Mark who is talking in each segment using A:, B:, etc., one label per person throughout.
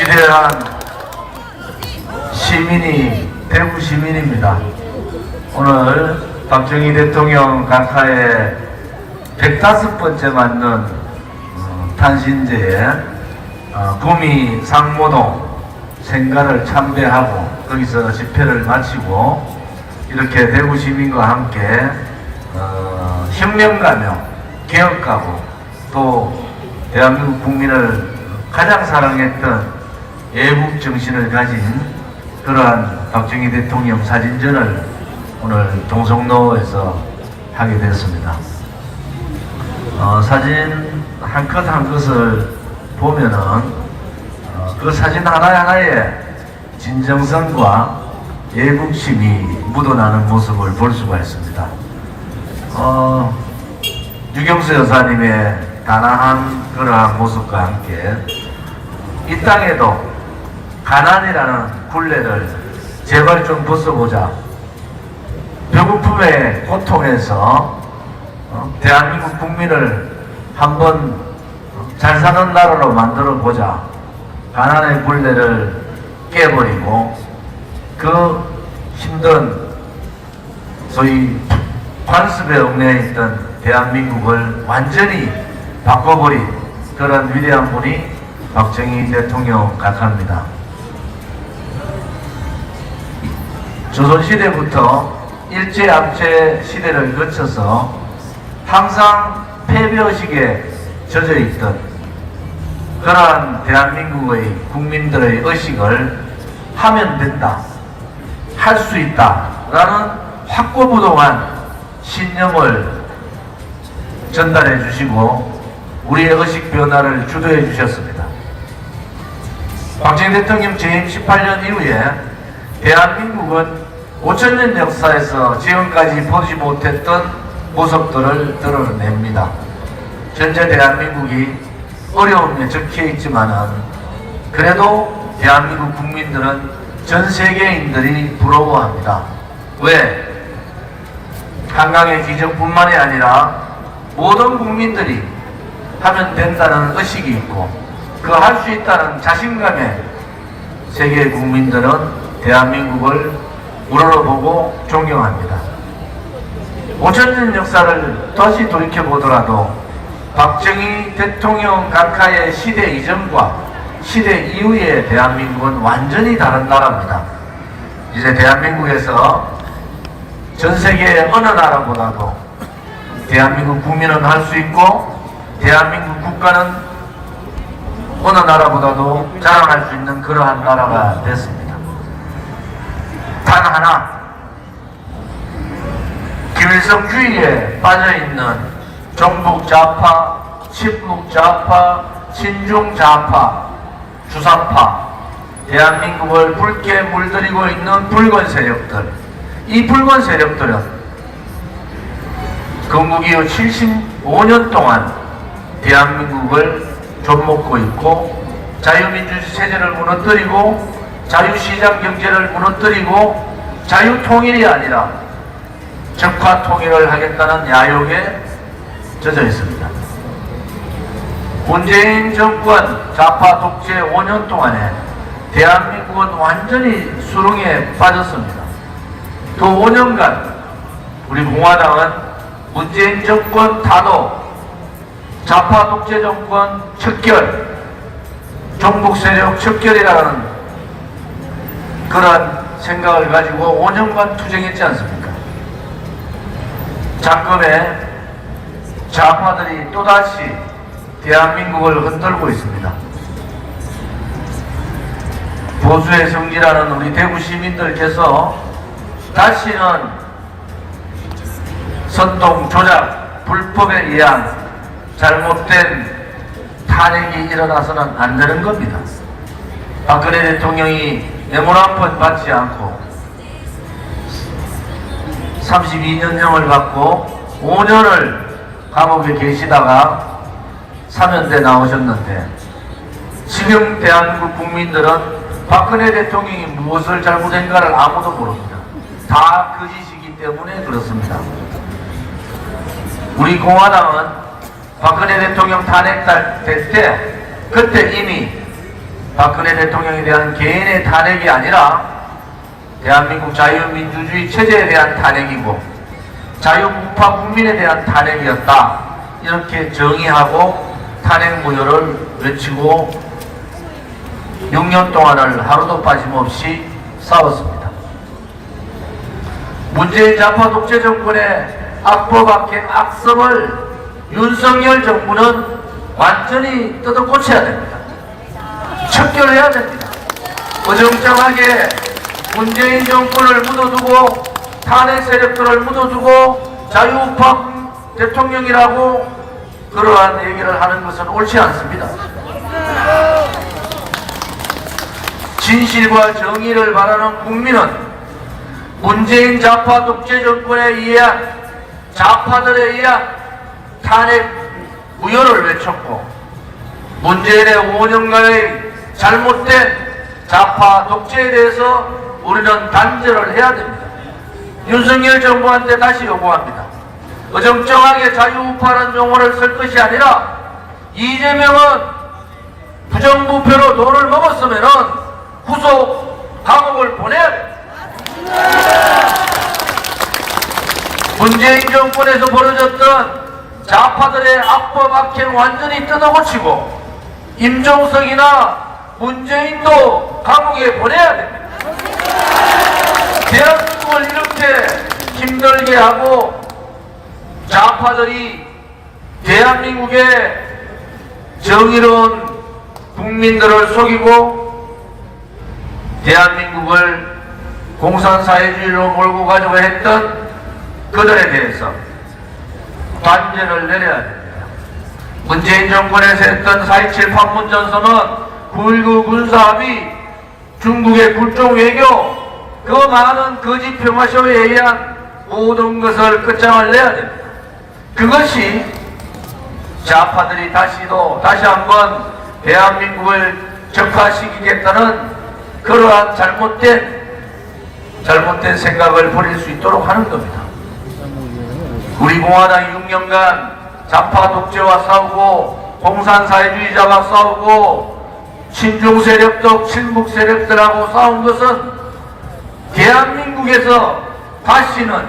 A: 위대한 시민이 대구 시민입니다. 오늘 박정희 대통령 각하의 105번째 맞는 탄신제에 구미 상모동 생가를 참배하고 거기서 집회를 마치고 이렇게 대구 시민과 함께 혁명가며 개혁가고 또 대한민국 국민을 가장 사랑했던 애국 정신을 가진 그러한 박정희 대통령 사진전을 오늘 동성로에서 하게 됐습니다. 사진 한 컷 한 컷을 보면은 그 사진 하나하나에 진정성과 애국심이 묻어나는 모습을 볼 수가 있습니다. 유경수 여사님의 단아한 그러한 모습과 함께 이 땅에도 가난이라는 굴레를 제발 좀 벗어보자. 배고픔의 고통에서 대한민국 국민을 한번 잘 사는 나라로 만들어 보자. 가난의 굴레를 깨버리고 그 힘든 소위 관습에 얽매여 있던 대한민국을 완전히 바꿔버린 그런 위대한 분이 박정희 대통령 각하입니다. 조선시대부터 일제압제 시대를 거쳐서 항상 패배의식에 젖어있던 그러한 대한민국의 국민들의 의식을 하면 된다, 할 수 있다 라는 확고부동한 신념을 전달해 주시고 우리의 의식 변화를 주도해 주셨습니다. 박정희 대통령 재임 18년 이후에 대한민국은 5000년 역사에서 지금까지 보지 못했던 모습들을 드러냅니다. 현재 대한민국이 어려움에 적혀 있지만은 그래도 대한민국 국민들은 전 세계인들이 부러워합니다. 왜? 한강의 기적뿐만이 아니라 모든 국민들이 하면 된다는 의식이 있고 그 할 수 있다는 자신감에 세계 국민들은 대한민국을 우러러보고 존경합니다. 5000년 역사를 다시 돌이켜보더라도 박정희 대통령 각하의 시대 이전과 시대 이후의 대한민국은 완전히 다른 나라입니다. 이제 대한민국에서 전 세계의 어느 나라보다도 대한민국 국민은 할 수 있고 대한민국 국가는 어느 나라보다도 자랑할 수 있는 그러한 나라가 됐습니다. 단 하나, 김일성주의에 빠져있는 종북좌파, 친북좌파, 친중좌파, 주사파, 대한민국을 붉게 물들이고 있는 붉은 세력들, 이 붉은 세력들은 건국 이후 75년 동안 대한민국을 좀먹고 있고 자유민주주의 체제를 무너뜨리고 자유시장 경제를 무너뜨리고 자유통일이 아니라 적화통일을 하겠다는 야욕에 젖어 있습니다. 문재인 정권 좌파 독재 5년 동안에 대한민국은 완전히 수렁에 빠졌습니다. 그 5년간 우리 공화당은 문재인 정권 타도 좌파 독재 정권 척결, 종북 세력 척결이라는 그런 생각을 가지고 5년간 투쟁했지 않습니까? 장금에 좌파들이 또다시 대한민국을 흔들고 있습니다. 보수의 성지라는 우리 대구 시민들께서 다시는 선동, 조작, 불법에 의한 잘못된 탄핵이 일어나서는 안 되는 겁니다. 박근혜 대통령이 뇌물 한 푼 받지 않고 32년형을 받고 5년을 감옥에 계시다가 사면대 나오셨는데 지금 대한민국 국민들은 박근혜 대통령이 무엇을 잘못했는가를 아무도 모릅니다. 다 거짓이기 때문에 그렇습니다. 우리 공화당은 박근혜 대통령 탄핵될 때 그때 이미 박근혜 대통령에 대한 개인의 탄핵이 아니라 대한민국 자유민주주의 체제에 대한 탄핵이고 자유우파 국민에 대한 탄핵이었다. 이렇게 정의하고 탄핵 무효를 외치고 6년 동안을 하루도 빠짐없이 싸웠습니다. 문재인 좌파 독재 정권의 악법악행 악성을 윤석열 정부는 완전히 뜯어고쳐야 됩니다. 척결해야 됩니다. 어정쩡하게 문재인 정권을 묻어두고 탄핵 세력들을 묻어두고 자유우파 대통령이라고 그러한 얘기를 하는 것은 옳지 않습니다. 진실과 정의를 바라는 국민은 문재인 좌파 독재 정권에 의한 좌파들에 의한 탄핵 무효를 외쳤고 문재인의 5년간의 잘못된 좌파 독재에 대해서 우리는 단절을 해야 됩니다. 윤석열 정부한테 다시 요구합니다. 어정쩡하게 자유우파라는 용어를 쓸 것이 아니라 이재명은 부정부패로 돈을 먹었으면은 후속 감옥을 보내야 됩니다. 문재인 정권에서 벌어졌던 좌파들의 악법 악행 완전히 뜯어고치고 임종석이나 문재인도 감옥에 보내야 됩니다. 대한민국을 이렇게 힘들게 하고 좌파들이 대한민국의 정의로운 국민들을 속이고 대한민국을 공산사회주의로 몰고 가려고 했던 그들에 대해서 단죄를 내려야 됩니다. 문재인 정권에서 했던 4.27 판문전선은 9.19 군사합의, 중국의 굴종 외교, 그 많은 거짓 평화쇼에 의한 모든 것을 끝장을 내야 됩니다. 그것이 좌파들이 다시 한번 대한민국을 적화시키겠다는 그러한 잘못된 생각을 버릴 수 있도록 하는 겁니다. 우리 공화당이 6년간 좌파 독재와 싸우고 공산사회주의자와 싸우고 친중 세력도 친북 세력들하고 싸운 것은 대한민국에서 다시는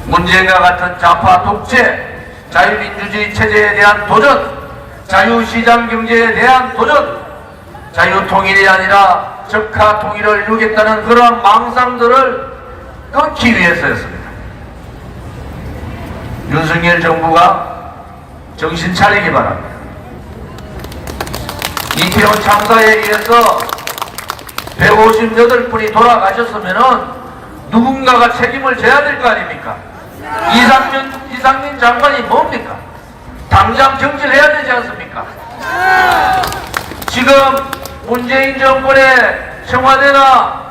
A: 문재인과 같은 좌파 독재, 자유민주주의 체제에 대한 도전, 자유시장 경제에 대한 도전, 자유통일이 아니라 적화통일을 이루겠다는 그런 망상들을 끊기 위해서였습니다. 윤석열 정부가 정신 차리기 바랍니다. 이태원 참사에 의해서 158분이 돌아가셨으면 누군가가 책임을 져야 될 거 아닙니까? 이상민 장관이 뭡니까? 당장 정지해야 되지 않습니까? 지금 문재인 정권의 청와대나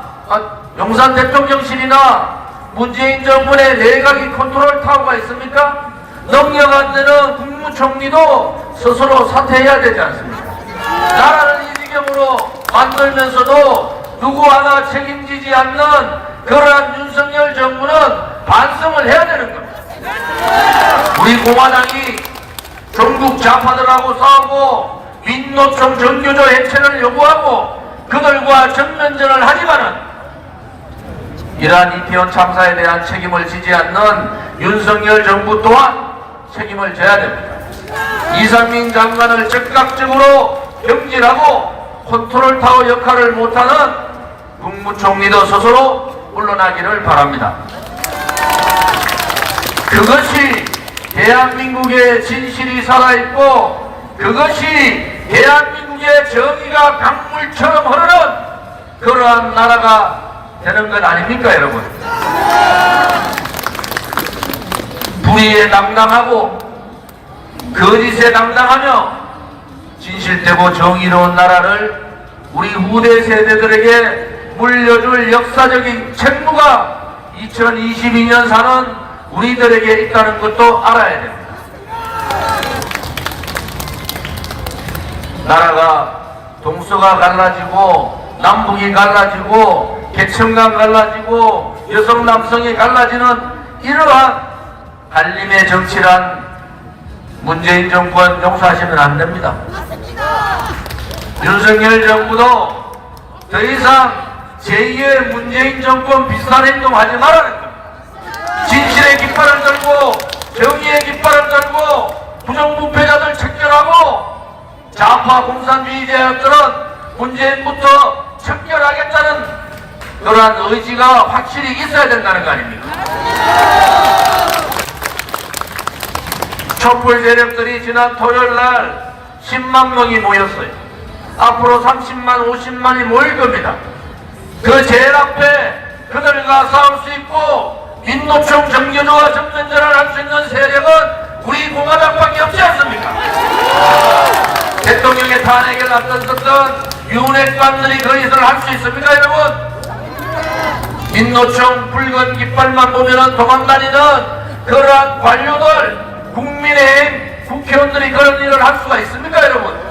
A: 용산 대통령실이나 문재인 정권의 내각이 컨트롤 타워가 있습니까? 능력 안 되는 국무총리도 스스로 사퇴해야 되지 않습니까? 나라를 이 지경으로 만들면서도 누구 하나 책임지지 않는 그러한 윤석열 정부는 반성을 해야 되는 겁니다. 우리 공화당이 전국 좌파들하고 싸우고 민노총 전교조 해체를 요구하고 그들과 정면전을 하지만은 이러한 이태원 참사에 대한 책임을 지지 않는 윤석열 정부 또한 책임을 져야 됩니다. 이상민 장관을 즉각적으로 경질하고 컨트롤타워 역할을 못하는 국무총리도 스스로 물러나기를 바랍니다. 그것이 대한민국의 진실이 살아있고 그것이 대한민국의 정의가 강물처럼 흐르는 그러한 나라가 되는 것 아닙니까, 여러분? 불의에 당당하고 거짓에 당당하며 진실되고 정의로운 나라를 우리 후대 세대들에게 물려줄 역사적인 책무가 2022년 사는 우리들에게 있다는 것도 알아야 됩니다. 나라가 동서가 갈라지고 남북이 갈라지고 계층간 갈라지고 여성 남성이 갈라지는 이러한 갈림의 정치란 문재인 정권 용서하시면 안 됩니다. 윤석열 정부도 더 이상 제2의 문재인 정권 비슷한 행동하지 말라는 겁니다. 진실의 깃발을 들고 정의의 깃발을 들고 부정부패자들 척결하고 좌파 공산주의자들은 문재인부터 척결하겠다는 그러한 의지가 확실히 있어야 된다는 거 아닙니까? 촛불 세력들이 지난 토요일날 10만 명이 모였어요. 앞으로 30만, 50만이 모일 겁니다. 그 제일 앞에 그들과 싸울 수 있고 민노총 정교조와 정면전을 할 수 있는 세력은 우리 공화당밖에 없지 않습니까? 대통령의 탄핵을 앞장섰던 윤핵관들이 그 짓을 할 수 있습니까, 여러분? 민노총 붉은 깃발만 보면은 도망다니는 그러한 관료들, 국민의힘 국회의원들이 그런 일을 할 수가 있습니까, 여러분?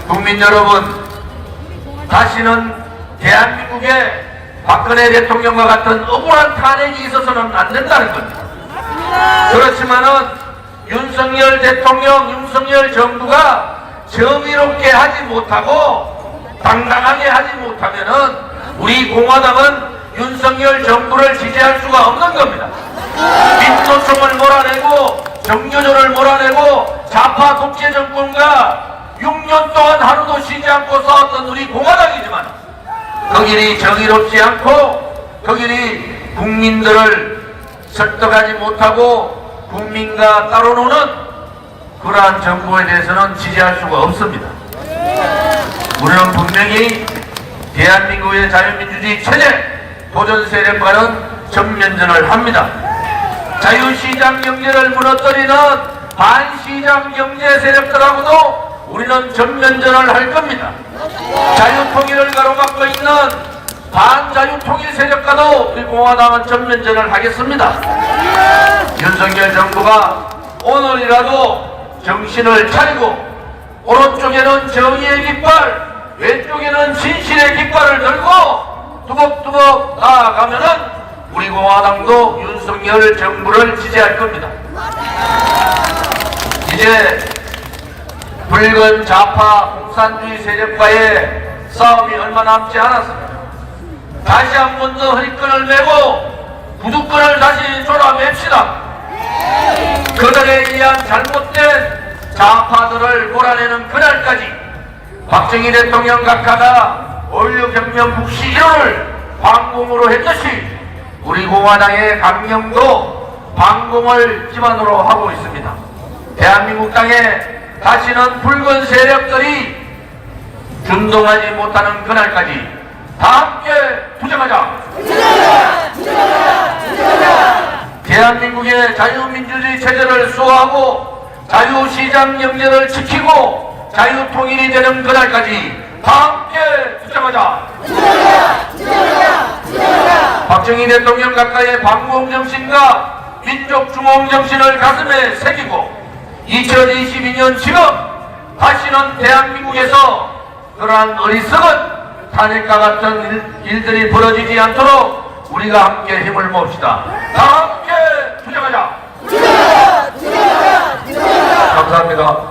A: 국민 여러분, 다시는 대한민국에 박근혜 대통령과 같은 억울한 탄핵이 있어서는 안 된다는 겁니다. 그렇지만은 윤석열 대통령, 윤석열 정부가 정의롭게 하지 못하고 당당하게 하지 못하면은 우리 공화당은 윤석열 정부를 지지할 수가 없는 겁니다. 민노총을 몰아내고 정교조를 몰아내고 좌파 독재 정권과 6년 동안 하루도 쉬지 않고 싸웠던 우리 공화당이지만 그 길이 정의롭지 않고 그 길이 국민들을 설득하지 못하고 국민과 따로 노는 그러한 정부에 대해서는 지지할 수가 없습니다. 우리는 분명히 대한민국의 자유민주주의 체제 도전 세력과는 전면전을 합니다. 자유시장 경제를 무너뜨리는 반시장 경제 세력들하고도 우리는 전면전을 할 겁니다. 자유통일을 가로막고 있는 반자유통일 세력과도 우리 공화당은 전면전을 하겠습니다. 윤석열 정부가 오늘이라도 정신을 차리고 오른쪽에는 정의의 깃발, 왼쪽에는 진실의 깃발을 들고 뚜벅뚜벅 나아가면은 우리 공화당도 윤석열 정부를 지지할 겁니다. 이제 붉은 좌파 공산주의 세력과의 싸움이 얼마 남지 않았습니다. 다시 한 번 더 허리끈을 메고 구두끈을 다시 졸아맵시다. 그들에 의한 잘못된 좌파들을 몰아내는 그날까지 박정희 대통령 각하가 원류혁명 국시 1호를 방공으로 했듯이 우리 공화당의 강령도 방공을 기반으로 하고 있습니다. 대한민국 땅에 다시는 붉은 세력들이 준동하지 못하는 그날까지 다 함께 투쟁하자! 대한민국의 자유민주주의 체제를 수호하고 자유시장 경제를 지키고 자유통일이 되는 그날까지 다 함께 투쟁하자! 박정희 대통령 각하의 방공정신과 민족중흥정신을 가슴에 새기고 2022년 지금 다시는 대한민국에서 그러한 어리석은 탄핵과 같은 일들이 벌어지지 않도록 우리가 함께 힘을 모읍시다. 다 함께 투쟁하자! 감사합니다.